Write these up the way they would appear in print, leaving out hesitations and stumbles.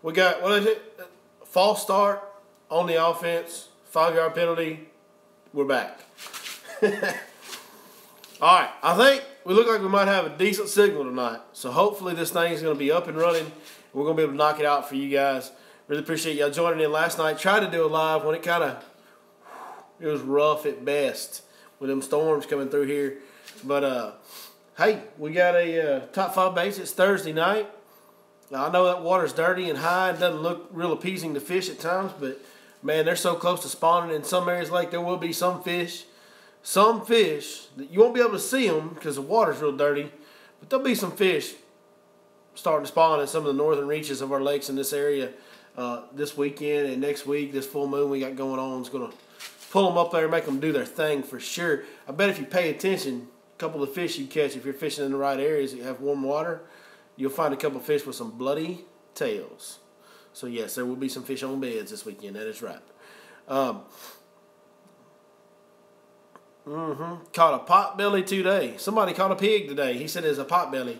We got, what is it? False start on the offense, 5-yard penalty. We're back. All right, I think we look like we might have a decent signal tonight. So hopefully this thing is going to be up and running. We're going to be able to knock it out for you guys. Really appreciate y'all joining in last night. Tried to do a live when it was rough at best with them storms coming through here. But, hey, we got a top 5 baits. It's Thursday night. Now, I know that water's dirty and high and doesn't look real appeasing to fish at times, but, man, they're so close to spawning. In some areas like there will be some fish that you won't be able to see them because the water's real dirty, but there'll be some fish starting to spawn in some of the northern reaches of our lakes in this area this weekend and next week. This full moon we got going on is going to pull them up there and make them do their thing for sure. I bet if you pay attention, a couple of fish you catch, if you're fishing in the right areas that have warm water, you'll find a couple of fish with some bloody tails. So, yes, there will be some fish on beds this weekend. That is right. Caught a potbelly today. Somebody caught a pig today. He said it's a potbelly.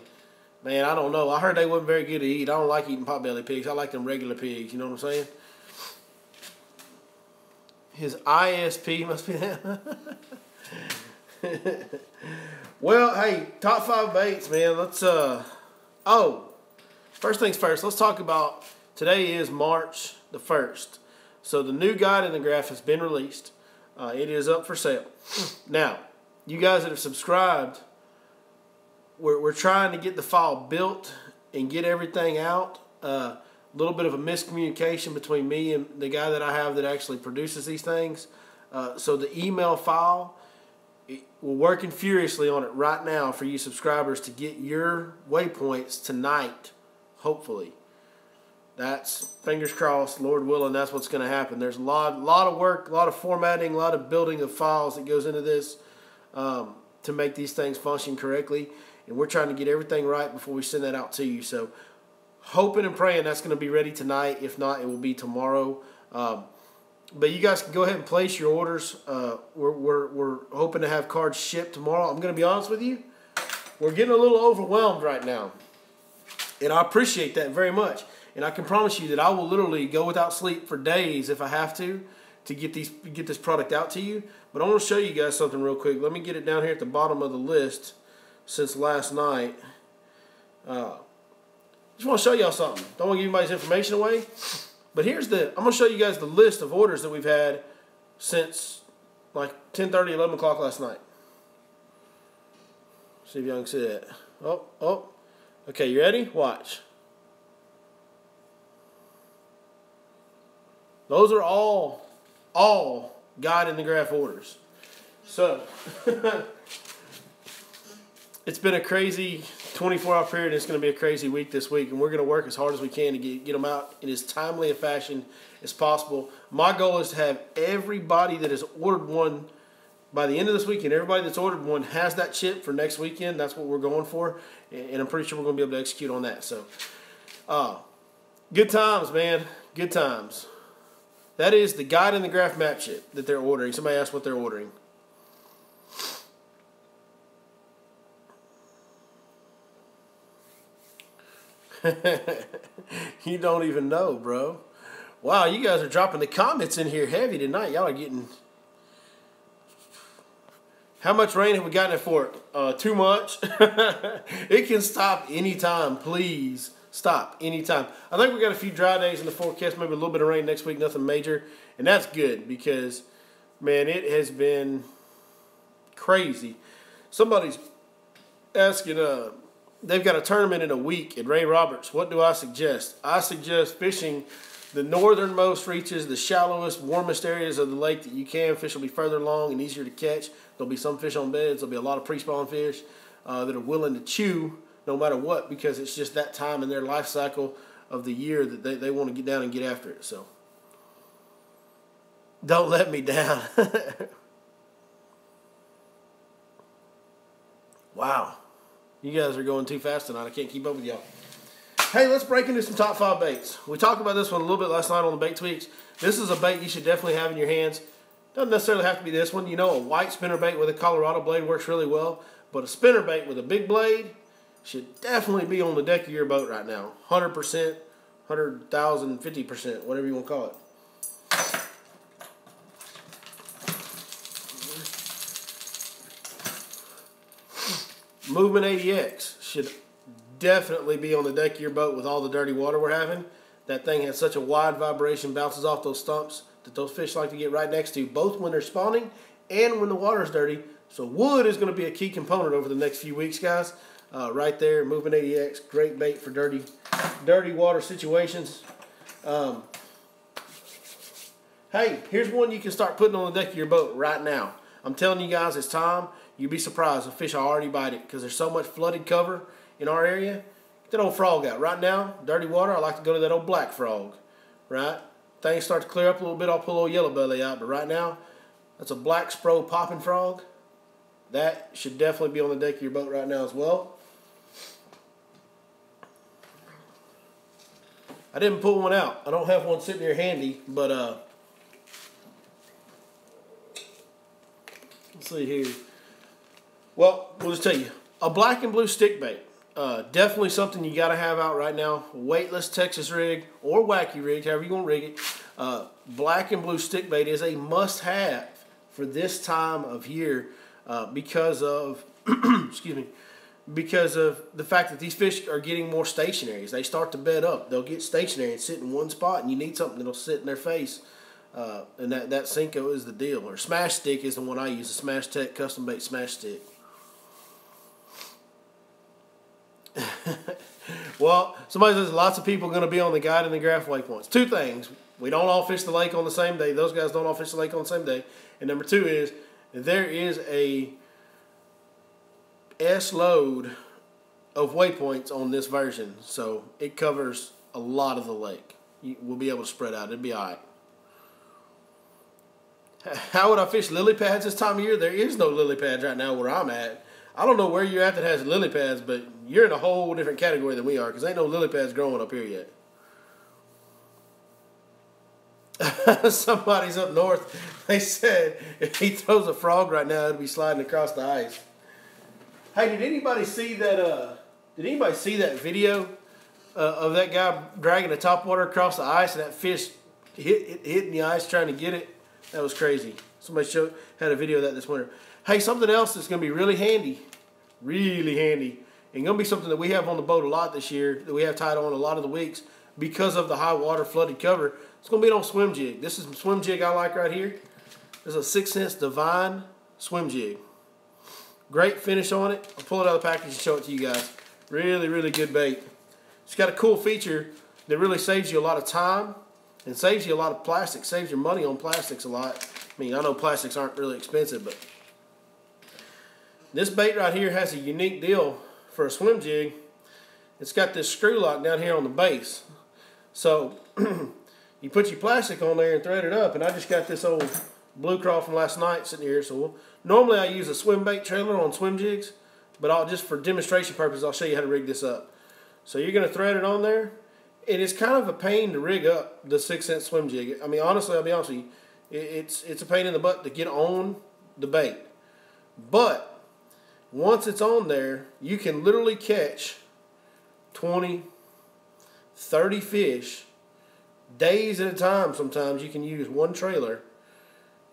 Man, I don't know. I heard they wasn't very good to eat. I don't like eating potbelly pigs. I like them regular pigs. You know what I'm saying? His ISP must be that. Well, hey, top 5 baits, man. Let's, first things first. Let's talk about, today is March the 1st. So the new guide in the graph has been released. It is up for sale. Now, you guys that have subscribed, we're trying to get the file built and get everything out. A little bit of a miscommunication between me and the guy that I have that actually produces these things. So the email file, we're working furiously on it right now for you subscribers to get your waypoints tonight, hopefully. That's, fingers crossed, Lord willing, that's what's going to happen. There's a lot of work, a lot of formatting, a lot of building of files that goes into this to make these things function correctly. And we're trying to get everything right before we send that out to you. So hoping and praying that's going to be ready tonight. If not, it will be tomorrow. But you guys can go ahead and place your orders. We're hoping to have cards shipped tomorrow. I'm going to be honest with you. We're getting a little overwhelmed right now. And I appreciate that very much. And I can promise you that I will literally go without sleep for days if I have to get this product out to you. But I want to show you guys something real quick. Let me get it down here at the bottom of the list since last night. Just want to show y'all something. Don't want to give anybody's information away. But I'm going to show you guys the list of orders that we've had since like 10:30, 11 o'clock last night. See if y'all can see that. Oh. Okay, you ready? Watch. Those are all guide in the graph orders. So, it's been a crazy 24-hour period. It's going to be a crazy week this week, and we're going to work as hard as we can to get them out in as timely a fashion as possible. My goal is to have everybody that has ordered one by the end of this weekend. Everybody that's ordered one has that chip for next weekend. That's what we're going for, and I'm pretty sure we're going to be able to execute on that. So, good times, man. Good times. That is the guide in the graph map chip that they're ordering. Somebody asked what they're ordering. You don't even know, bro. Wow, you guys are dropping the comments in here heavy tonight. Y'all are getting... How much rain have we gotten it for? Too much. It can stop anytime, please. Stop anytime. I think we got a few dry days in the forecast, maybe a little bit of rain next week, nothing major. And that's good because, man, it has been crazy. Somebody's asking, they've got a tournament in a week at Ray Roberts. What do I suggest? I suggest fishing the northernmost reaches, the shallowest, warmest areas of the lake that you can. Fish will be further along and easier to catch. There'll be some fish on beds. There'll be a lot of pre-spawn fish that are willing to chew no matter what, because it's just that time in their life cycle of the year that they want to get down and get after it. So, don't let me down. Wow. You guys are going too fast tonight. I can't keep up with y'all. Hey, let's break into some top 5 baits. We talked about this one a little bit last night on the Bait Tweaks. This is a bait you should definitely have in your hands. Doesn't necessarily have to be this one. You know, a white spinner bait with a Colorado blade works really well. But a spinner bait with a big blade should definitely be on the deck of your boat right now. 100%. 100,000, 50%, whatever you want to call it. Movement 80X should definitely be on the deck of your boat with all the dirty water we're having. That thing has such a wide vibration, bounces off those stumps that those fish like to get right next to, both when they're spawning and when the water's dirty. So wood is going to be a key component over the next few weeks, guys. Right there, Movement 80X, great bait for dirty water situations. Hey, here's one you can start putting on the deck of your boat right now. I'm telling you guys, it's time. You'd be surprised. The fish are already biting because there's so much flooded cover in our area. Get that old frog out. Right now, dirty water, I like to go to that old black frog. Right? Things start to clear up a little bit, I'll pull a little yellow belly out. But right now, that's a black spro popping frog. That should definitely be on the deck of your boat right now as well. I didn't pull one out. I don't have one sitting here handy, but let's see here. Well, we'll just tell you, a black and blue stick bait. Definitely something you got to have out right now. Weightless Texas rig or wacky rig, however you want to rig it. Black and blue stick bait is a must-have for this time of year because of excuse me, because of the fact that these fish are getting more stationary. As they start to bed up, they'll get stationary and sit in one spot, and you need something that'll sit in their face. And that Senko is the deal. Or Smash Stick is the one I use, the Smash Tech Custom Bait Smash Stick. Well, somebody says lots of people are going to be on the Guide and the Graph waypoints. Two things. We don't all fish the lake on the same day. Those guys don't all fish the lake on the same day. And number two is there is a S-load of waypoints on this version. So it covers a lot of the lake. We'll be able to spread out. It'll be all right. How would I fish lily pads this time of year? There is no lily pads right now where I'm at. I don't know where you're at that has lily pads, but you're in a whole different category than we are because ain't no lily pads growing up here yet. Somebody's up north. They said if he throws a frog right now, it'll be sliding across the ice. Hey, did anybody see that? Did anybody see that video of that guy dragging a topwater across the ice and that fish hitting the ice trying to get it? That was crazy. Somebody had a video of that this winter. Hey, something else that's going to be really handy, and going to be something that we have on the boat a lot this year, that we have tied on a lot of the weeks because of the high water flooded cover. It's going to be an old swim jig. This is some swim jig I like right here. This is a 6 cents Divine swim jig. Great finish on it. I'll pull it out of the package and show it to you guys. Really, really good bait. It's got a cool feature that really saves you a lot of time and saves you a lot of plastic, saves your money on plastics a lot. I mean, I know plastics aren't really expensive, but this bait right here has a unique deal for a swim jig. It's got this screw lock down here on the base. So you put your plastic on there and thread it up, and I just got this old Blue Craw from last night sitting here. So normally I use a swim bait trailer on swim jigs, but just for demonstration purposes, I'll show you how to rig this up. So you're going to thread it on there. And it's kind of a pain to rig up the 6 cent swim jig. I mean, honestly, I'll be honest with you, it's a pain in the butt to get on the bait. But once it's on there, you can literally catch 20, 30 fish days at a time. Sometimes you can use one trailer.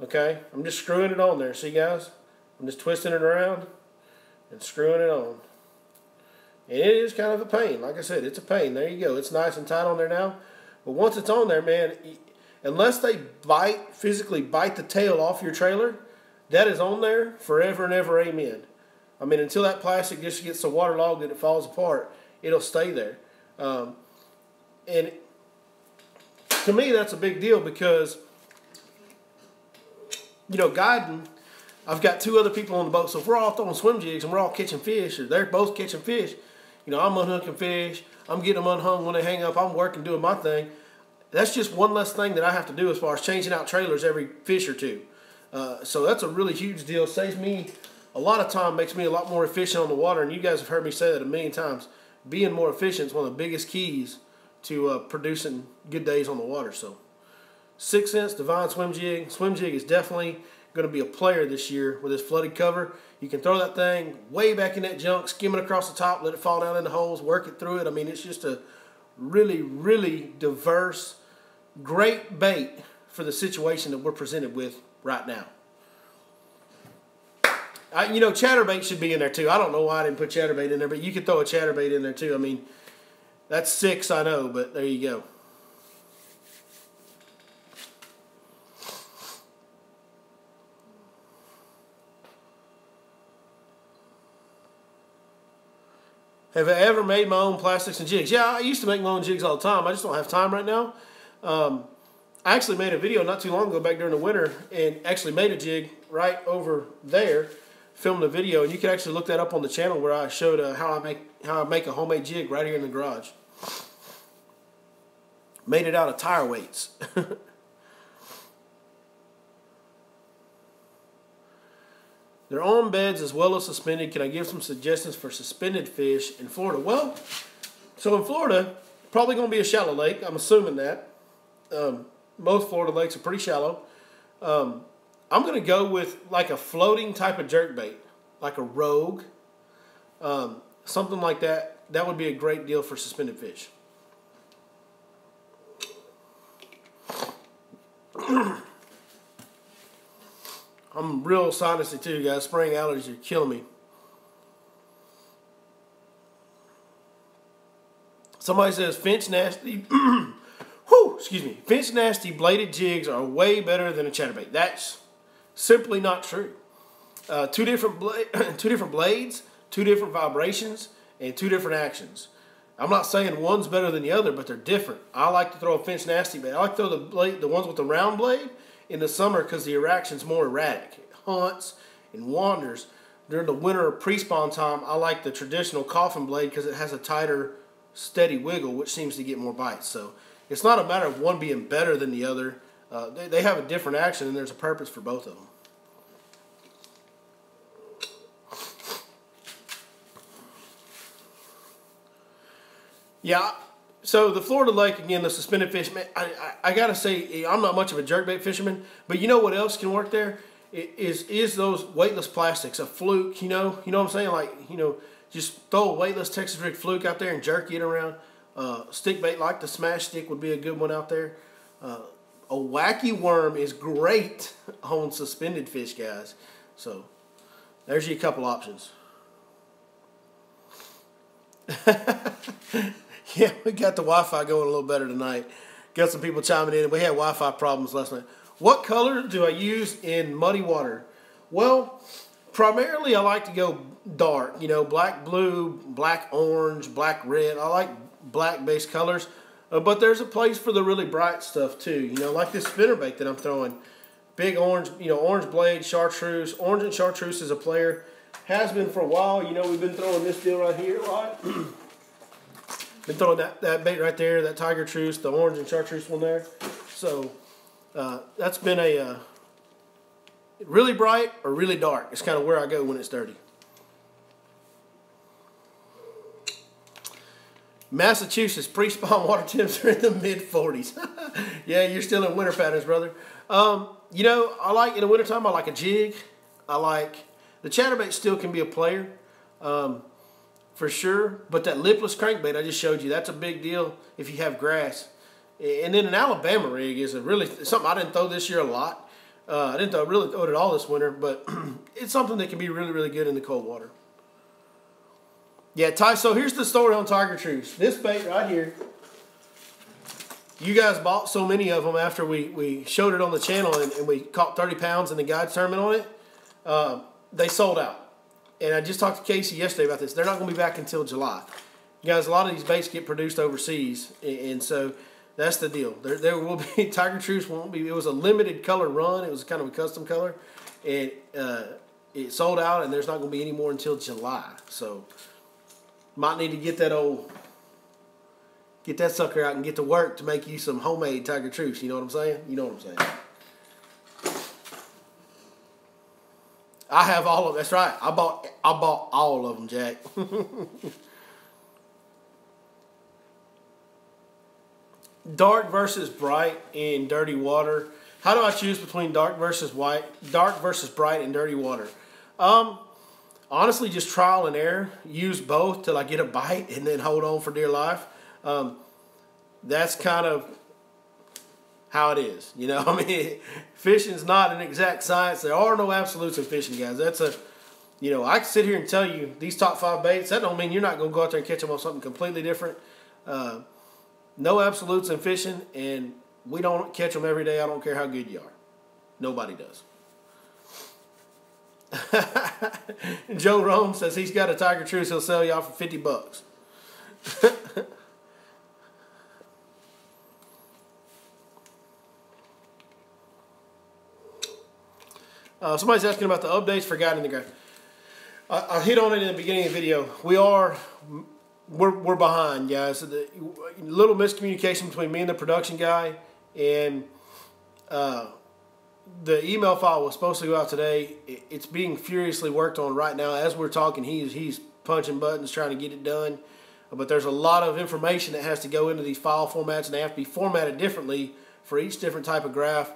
Okay, I'm just screwing it on there. See, guys? I'm just twisting it around and screwing it on. And it is kind of a pain. Like I said, it's a pain. There you go. It's nice and tight on there now. But once it's on there, man, unless they physically bite the tail off your trailer, that is on there forever and ever, amen. I mean, until that plastic just gets so waterlogged that it falls apart, it'll stay there. And to me, that's a big deal because, you know, guiding, I've got two other people on the boat. So if we're all throwing swim jigs and we're all catching fish, or they're both catching fish, you know, I'm unhooking fish, I'm getting them unhung when they hang up, I'm working, doing my thing. That's just one less thing that I have to do as far as changing out trailers every fish or two. So that's a really huge deal. Saves me a lot of time, makes me a lot more efficient on the water. And you guys have heard me say that a million times. Being more efficient is one of the biggest keys to producing good days on the water. So 6 cents Divine swim jig. Swim jig is definitely going to be a player this year with this flooded cover. You can throw that thing way back in that junk, skim it across the top, let it fall down in the holes, work it through it. I mean, it's just a really, really diverse, great bait for the situation that we're presented with right now. Chatterbait should be in there too. I don't know why I didn't put chatterbait in there, but you could throw a chatterbait in there too. I mean, that's 6, I know, but there you go. Have I ever made my own plastics and jigs? Yeah, I used to make my own jigs all the time. I just don't have time right now. I actually made a video not too long ago back during the winter and actually made a jig right over there, filmed a video, and you can actually look that up on the channel where I showed how I make a homemade jig right here in the garage. Made it out of tire weights. They're on beds as well as suspended. Can I give some suggestions for suspended fish in Florida? Well, so in Florida, probably going to be a shallow lake. I'm assuming that. Most Florida lakes are pretty shallow. I'm going to go with like a floating type of jerkbait, like a Rogue, something like that. That would be a great deal for suspended fish. I'm real sinusy too, guys. Spring allergies are killing me. Somebody says Finch Nasty. Excuse me. Finch Nasty bladed jigs are way better than a chatterbait. That's simply not true. Two different blades, 2 different vibrations, and 2 different actions. I'm not saying one's better than the other, but they're different. I like to throw a Finch Nasty bait. I like to throw the ones with the round blade in the summer because the reaction's more erratic. It hunts and wanders. During the winter or pre-spawn time, I like the traditional coffin blade because it has a tighter, steady wiggle, which seems to get more bites. So it's not a matter of one being better than the other. They have a different action, and there's a purpose for both of them. Yeah, so the Florida lake, again, the suspended fish, man, I got to say, I'm not much of a jerkbait fisherman, but you know what else can work there? Is those weightless plastics, a fluke, you know what I'm saying? Like, just throw a weightless Texas rig fluke out there and jerk it around. Stick bait like the smash stick would be a good one out there. A wacky worm is great on suspended fish, guys. So there's you a couple options. Yeah, we got the Wi-Fi going a little better tonight. Got some people chiming in. We had Wi-Fi problems last night. What color do I use in muddy water? Well, primarily I like to go dark. Black, blue, black, orange, black, red. I like black-based colors. But there's a place for the really bright stuff too. Like this spinnerbait that I'm throwing. Big orange, orange blade, chartreuse. Orange and chartreuse is a player. Has been for a while. We've been throwing this deal right here, right? Been throwing that bait right there, that tiger truce, the orange and chartreuse one there. So that's been a really bright or really dark. It's kind of where I go when it's dirty. Massachusetts pre-spawn water temps are in the mid-40s. Yeah, you're still in winter patterns, brother. I like in the wintertime, I like a jig. I like the chatterbait still can be a player. For sure, but that lipless crankbait I just showed you, that's a big deal if you have grass. And then an Alabama rig is something I didn't throw this year a lot. I didn't really throw it at all this winter, but it's something that can be really, really good in the cold water. Yeah, so here's the story on Tiger Truce. This bait right here, you guys bought so many of them after we showed it on the channel and we caught 30 pounds in the guides tournament on it. They sold out. And I just talked to Casey yesterday about this. They're not going to be back until July. Guys, a lot of these baits get produced overseas, and so that's the deal. There will be, Tiger Truce won't be, it was a limited color run. It was kind of a custom color, and it sold out, and there's not going to be any more until July. So, might need to get that sucker out and get to work to make you some homemade Tiger Truce. You know what I'm saying? You know what I'm saying. I have all of them. That's right. I bought all of them, Jack. Dark versus bright in dirty water. How do I choose between dark versus bright in dirty water? Honestly, just trial and error. Use both till I get a bite and then hold on for dear life. that's kind of how it is. You know, I mean, fishing's not an exact science. There are no absolutes in fishing, guys. That's a, you know, I can sit here and tell you these top 5 baits. That don't mean you're not going to go out there and catch them on something completely different. No absolutes in fishing, and we don't catch them every day. I don't care how good you are. Nobody does. Joe Rome says he's got a Tiger Truce he'll sell y'all for $50. Somebody's asking about the updates for Guiding the Graph. I hit on it in the beginning of the video. We're behind, guys. So the little miscommunication between me and the production guy, and the email file was supposed to go out today. It's being furiously worked on right now as we're talking. He's punching buttons trying to get it done, but there's a lot of information that has to go into these file formats, and they have to be formatted differently for each different type of graph.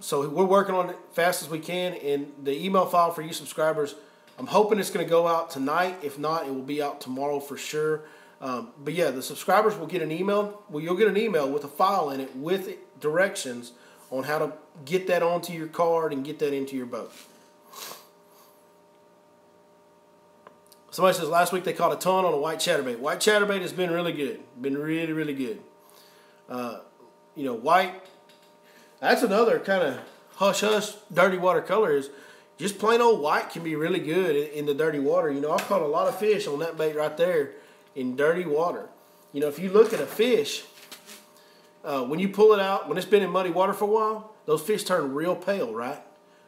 So we're working on it fast as we can, and the email file for you subscribers, I'm hoping it's going to go out tonight. If not, it will be out tomorrow for sure. But yeah, the subscribers will get an email. Well, you'll get an email with a file in it with directions on how to get that onto your card and get that into your boat. Somebody says last week they caught a ton on a white chatterbait. White chatterbait has been really good. Been really, really good. You know, white, that's another kind of hush-hush dirty water color is just plain old white can be really good in the dirty water. You know, I've caught a lot of fish on that bait right there in dirty water. You know, if you look at a fish, when you pull it out, when it's been in muddy water for a while, those fish turn real pale, right?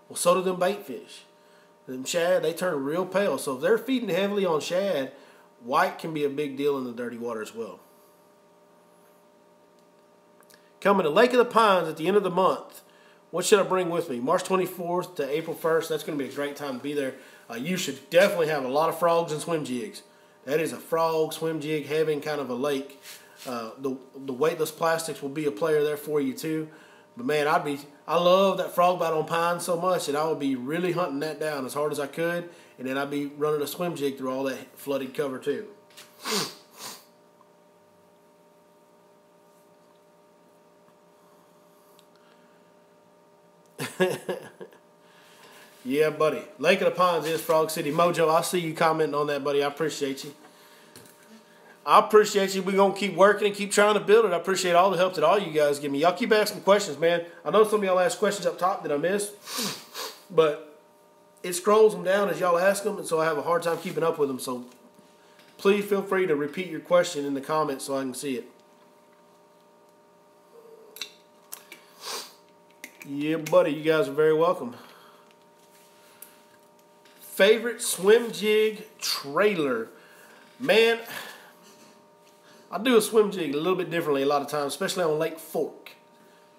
Well, so do them bait fish. Them shad, they turn real pale. So if they're feeding heavily on shad, white can be a big deal in the dirty water as well. Coming to Lake of the Pines at the end of the month. What should I bring with me? March 24th to April 1st. That's going to be a great time to be there. You should definitely have a lot of frogs and swim jigs. That is a frog, swim jig, heaven kind of a lake. The weightless plastics will be a player there for you too. But man, I love that frog bite on pine so much that I would be really hunting that down as hard as I could, and then I'd be running a swim jig through all that flooded cover too. Yeah, buddy. Lake of the Pines is Frog City. Mojo, I see you commenting on that, buddy. I appreciate you. I appreciate you. We're going to keep working and keep trying to build it. I appreciate all the help that all you guys give me. Y'all keep asking questions, man. I know some of y'all ask questions up top that I missed, but it scrolls them down as y'all ask them, and so I have a hard time keeping up with them. So please feel free to repeat your question in the comments so I can see it. Yeah, buddy. You guys are very welcome. Favorite swim jig trailer. Man, I do a swim jig a little bit differently a lot of times, especially on Lake Fork.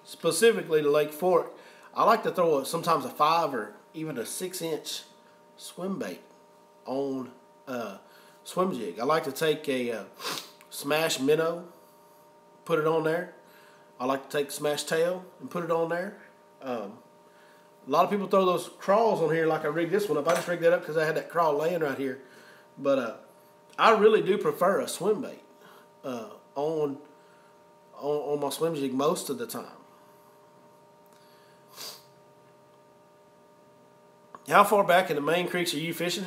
Specifically to Lake Fork, I like to throw sometimes a 5 or even a 6-inch swim bait on a swim jig. I like to take a smash minnow, put it on there. I like to take smash tail and put it on there. A lot of people throw those crawls on here like I rigged this one up. I just rigged that up because I had that crawl laying right here. But I really do prefer a swim bait on my swim jig most of the time. How far back in the main creeks are you fishing?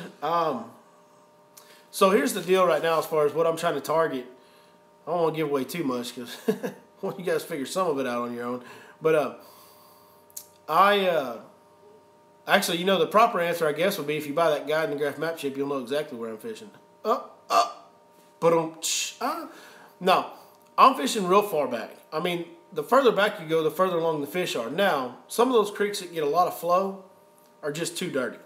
So here's the deal right now as far as what I'm trying to target. I don't want to give away too much because I want you guys to figure some of it out on your own. But actually, you know, the proper answer, I guess, would be if you buy that Guiding the Graph map chip, you'll know exactly where I'm fishing. No, I'm fishing real far back. I mean, the further back you go, the further along the fish are. Now, some of those creeks that get a lot of flow are just too dirty,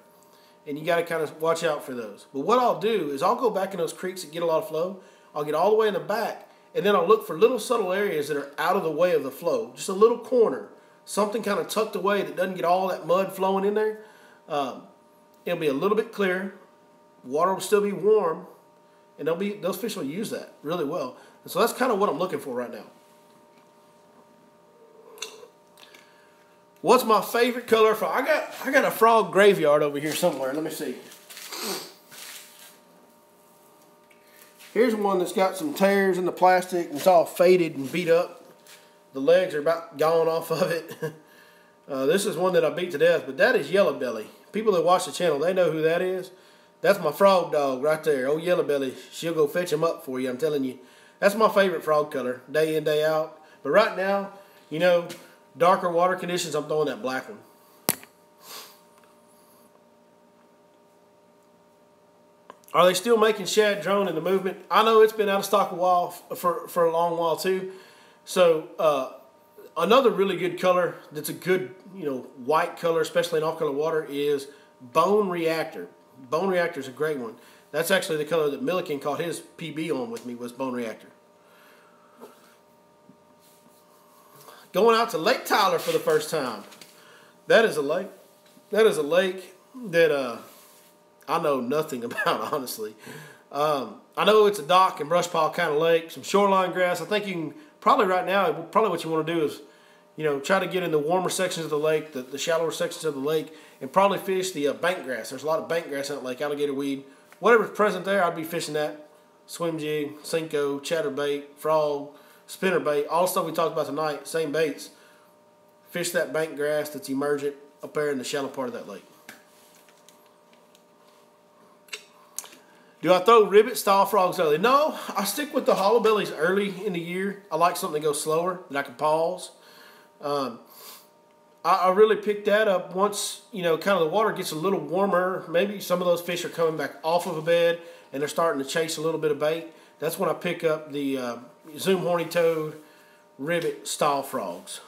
and you got to kind of watch out for those. But what I'll do is I'll go back in those creeks that get a lot of flow. I'll get all the way in the back, and then I'll look for little subtle areas that are out of the way of the flow, just a little corner. Something kind of tucked away that doesn't get all that mud flowing in there. It'll be a little bit clear. Water will still be warm, and those fish will use that really well. And so that's kind of what I'm looking for right now. What's my favorite color for? I got a frog graveyard over here somewhere. Let me see. Here's one that's got some tears in the plastic and it's all faded and beat up. The legs are about gone off of it. This is one that I beat to death, but that is Yellow Belly. People that watch the channel, they know who that is. That's my frog dog right there. Old Yellow Belly. She'll go fetch him up for you, I'm telling you. That's my favorite frog color, day in, day out. But right now, you know, darker water conditions, I'm throwing that black one. Are they still making shad drone in the movement? I know it's been out of stock a while for a long while too. So another really good color that's a good, you know, white color, especially in off-color water, is Bone Reactor. Bone Reactor is a great one. That's actually the color that Milliken caught his PB on with me, was Bone Reactor. Going out to Lake Tyler for the first time. That is a lake. That is a lake that I know nothing about, honestly. I know it's a dock and brush pile kind of lake, some shoreline grass. I think you can probably right now, probably what you want to do is, you know, try to get in the warmer sections of the lake, the shallower sections of the lake, and probably fish the bank grass. There's a lot of bank grass in that lake, alligator weed. Whatever's present there, I'd be fishing that. Swim jig, Senko, chatterbait, frog, spinnerbait, all the stuff we talked about tonight, same baits. Fish that bank grass that's emergent up there in the shallow part of that lake. Do I throw ribbit style frogs early? No, I stick with the hollow bellies early in the year. I like something to go slower that I can pause. I really picked that up once, you know, kind of the water gets a little warmer. Maybe some of those fish are coming back off of a bed and they're starting to chase a little bit of bait. That's when I pick up the Zoom Horny Toad ribbit style frogs.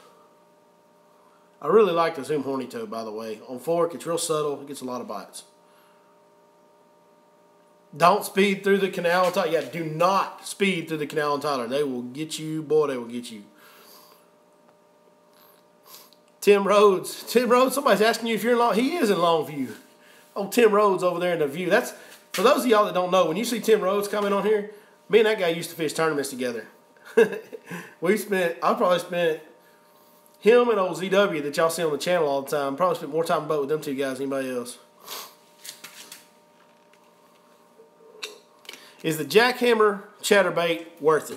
I really like the Zoom Horny Toad, by the way. On fork, it's real subtle. It gets a lot of bites. Don't speed through the canal. Yeah, do not speed through the canal in Tyler. They will get you. Boy, they will get you. Tim Rhodes. Tim Rhodes, somebody's asking you if you're in Long. He is in Longview. Oh, Tim Rhodes over there in the view. That's, for those of y'all that don't know, when you see Tim Rhodes coming on here, me and that guy used to fish tournaments together. I probably spent, him and old ZW that y'all see on the channel all the time, probably spent more time on boat with them two guys than anybody else. Is the jackhammer chatterbait worth it?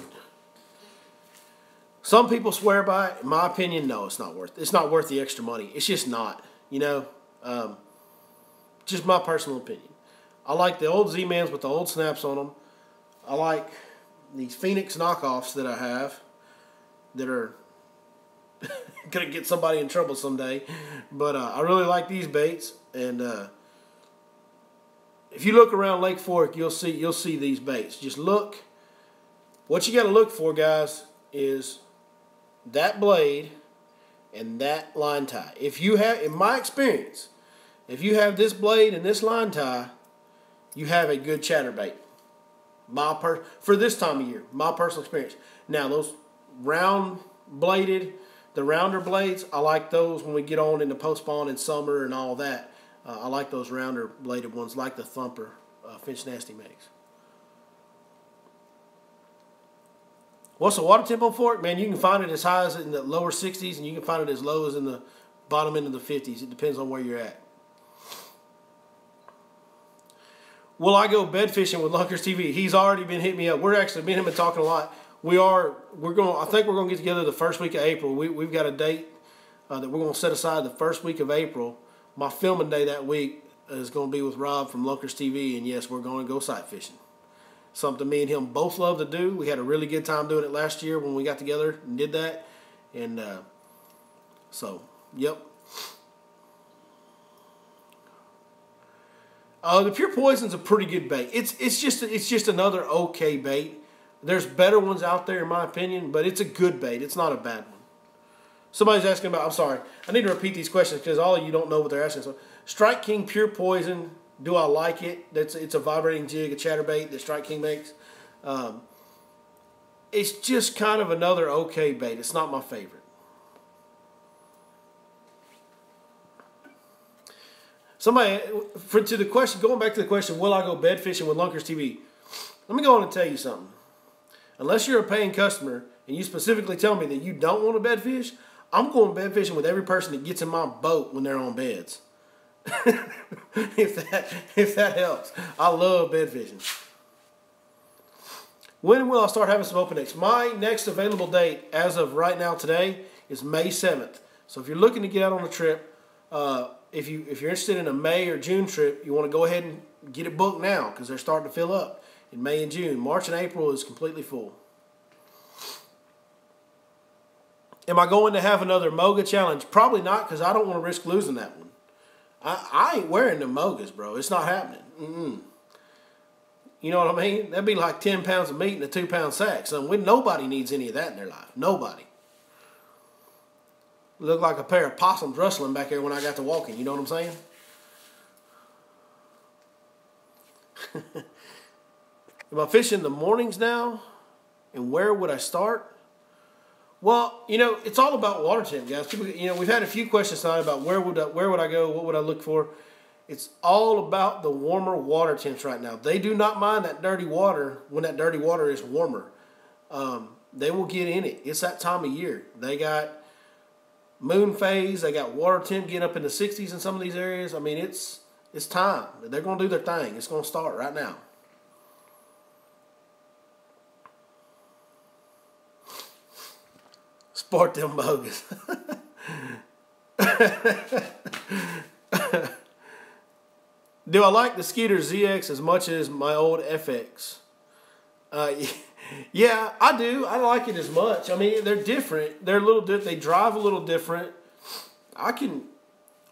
Some people swear by it. In my opinion, no, it's not worth it. It's not worth the extra money. It's just not, you know. Just my personal opinion. I like the old Z-Mans with the old snaps on them. I like these Phoenix knockoffs that I have that are going to get somebody in trouble someday. But I really like these baits. And if you look around Lake Fork, you'll see these baits. Just look. What you got to look for, guys, is that blade and that line tie. If you have, in my experience, if you have this blade and this line tie, you have a good chatterbait. For this time of year, my personal experience. Now, those round bladed, the rounder blades, I like those when we get on in the post spawn in summer and all that. I like those rounder bladed ones, like the Thumper Finch Nasty makes. What's the water temp on fork? Man, you can find it as high as in the lower 60s, and you can find it as low as in the bottom end of the 50s. It depends on where you're at. Will I go bed fishing with Lunkers TV? He's already been hitting me up. We're actually, me and him been talking a lot. I think we're going to get together the first week of April. We've got a date that we're going to set aside the first week of April. My filming day that week is going to be with Rob from Lunkers TV, and yes, we're going to go sight fishing. Something me and him both love to do. We had a really good time doing it last year when we got together and did that. And so, yep. The Pure Poison's a pretty good bait. It's just another okay bait. There's better ones out there in my opinion, but it's a good bait. It's not a bad one. Somebody's asking about, I'm sorry, I need to repeat these questions because all of you don't know what they're asking. So, Strike King Pure Poison, do I like it? It's a vibrating jig, a chatterbait that Strike King makes. It's just kind of another okay bait. It's not my favorite. Somebody, going back to the question, will I go bed fishing with Lunkers TV? Let me go on and tell you something. Unless you're a paying customer and you specifically tell me that you don't want to bed fish, I'm going bed fishing with every person that gets in my boat when they're on beds. if that helps. I love bed fishing. When will I start having some open dates? My next available date, as of right now today, is May 7th. So if you're looking to get out on a trip, if you're interested in a May or June trip, you want to go ahead and get it booked now because they're starting to fill up in May and June. March and April is completely full. Am I going to have another Moga challenge? Probably not, because I don't want to risk losing that one. I ain't wearing the Mogas, bro. It's not happening. You know what I mean? That'd be like 10 pounds of meat in a 2-pound sack. So nobody needs any of that in their life. Nobody. Look like a pair of possums rustling back there when I got to walking. You know what I'm saying? Am I fishing in the mornings now? And where would I start? Well, you know, it's all about water temp, guys. People, you know, we've had a few questions tonight about where would I go, what would I look for. It's all about the warmer water temps right now. They do not mind that dirty water when that dirty water is warmer. They will get in it. It's that time of year. They got moon phase. They got water temp getting up in the 60s in some of these areas. I mean, it's time. They're going to do their thing. It's going to start right now. Sport them bogus. Do I like the Skeeter ZX as much as my old FX? Yeah, I do. I like it as much. I mean, they're different. They're a little different. They drive a little different. I can,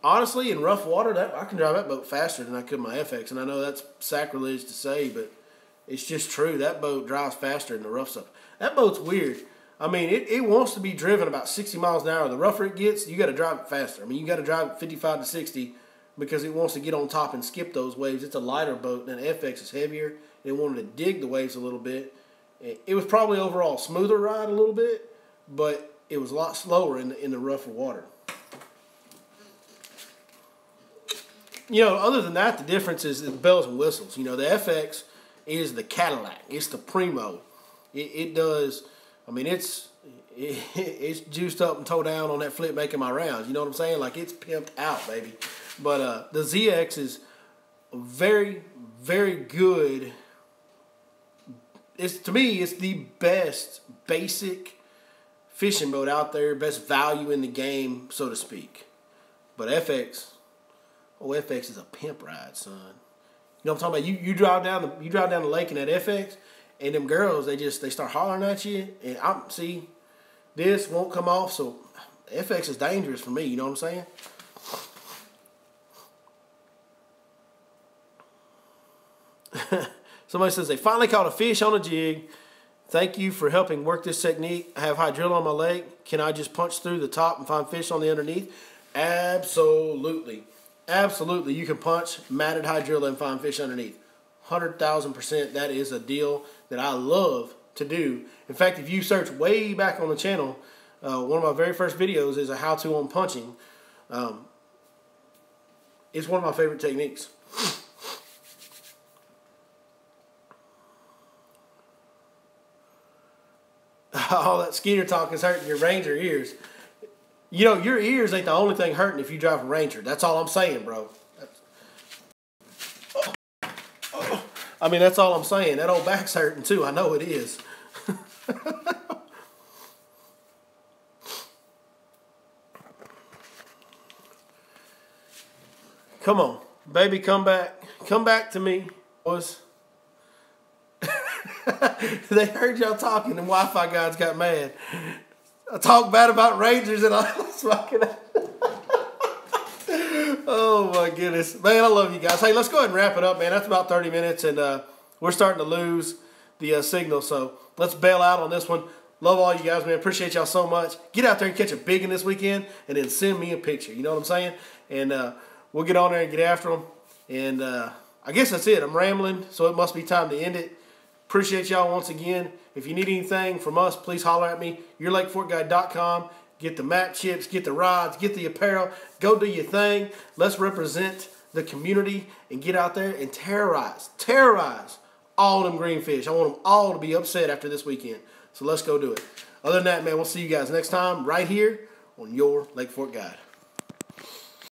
honestly, in rough water, I can drive that boat faster than I could my FX. And I know that's sacrilege to say, but it's just true. That boat drives faster than the rough stuff. That boat's weird. I mean, it wants to be driven about 60 miles an hour. The rougher it gets, you got to drive it faster. I mean, you got to drive it 55 to 60 because it wants to get on top and skip those waves. It's a lighter boat, and the FX is heavier. It wanted to dig the waves a little bit. It was probably overall a smoother ride a little bit, but it was a lot slower in the rougher water. You know, other than that, the difference is the bells and whistles. You know, the FX is the Cadillac. It's the Primo. It does... I mean, it's juiced up and towed down on that flip making my rounds. You know what I'm saying? Like, it's pimped out, baby. But the ZX is a very, very good. To me, it's the best basic fishing boat out there, best value in the game, so to speak. But FX is a pimp ride, son. You know what I'm talking about? You drive down the lake in that FX. And them girls, they start hollering at you. And this won't come off. So FX is dangerous for me. You know what I'm saying? Somebody says they finally caught a fish on a jig. Thank you for helping work this technique. I have hydrilla on my lake. Can I just punch through the top and find fish on the underneath? Absolutely. Absolutely. You can punch matted hydrilla and find fish underneath. 100,000%. That is a deal that I love to do. In fact, if you search way back on the channel, one of my very first videos is a how-to on punching. It's one of my favorite techniques. All that Skeeter talk is hurting your Ranger ears. You know, your ears ain't the only thing hurting if you drive a Ranger. That's all I'm saying, bro. I mean, that's all I'm saying. That old back's hurting, too. I know it is. Come on. Baby, come back. Come back to me, boys. They heard y'all talking and Wi-Fi guys got mad. I talk bad about Rangers and I was fucking... Oh, my goodness. Man, I love you guys. Hey, let's go ahead and wrap it up, man. That's about 30 minutes, and we're starting to lose the signal, so let's bail out on this one. Love all you guys, man. Appreciate y'all so much. Get out there and catch a big one this weekend, and then send me a picture. You know what I'm saying? And we'll get on there and get after them. And I guess that's it. I'm rambling, so it must be time to end it. Appreciate y'all once again. If you need anything from us, please holler at me. YourLakeFortGuide.com. Get the map chips, get the rods, get the apparel. Go do your thing. Let's represent the community and get out there and terrorize all them green fish. I want them all to be upset after this weekend. So let's go do it. Other than that, man, we'll see you guys next time right here on Your Lake Fork Guide.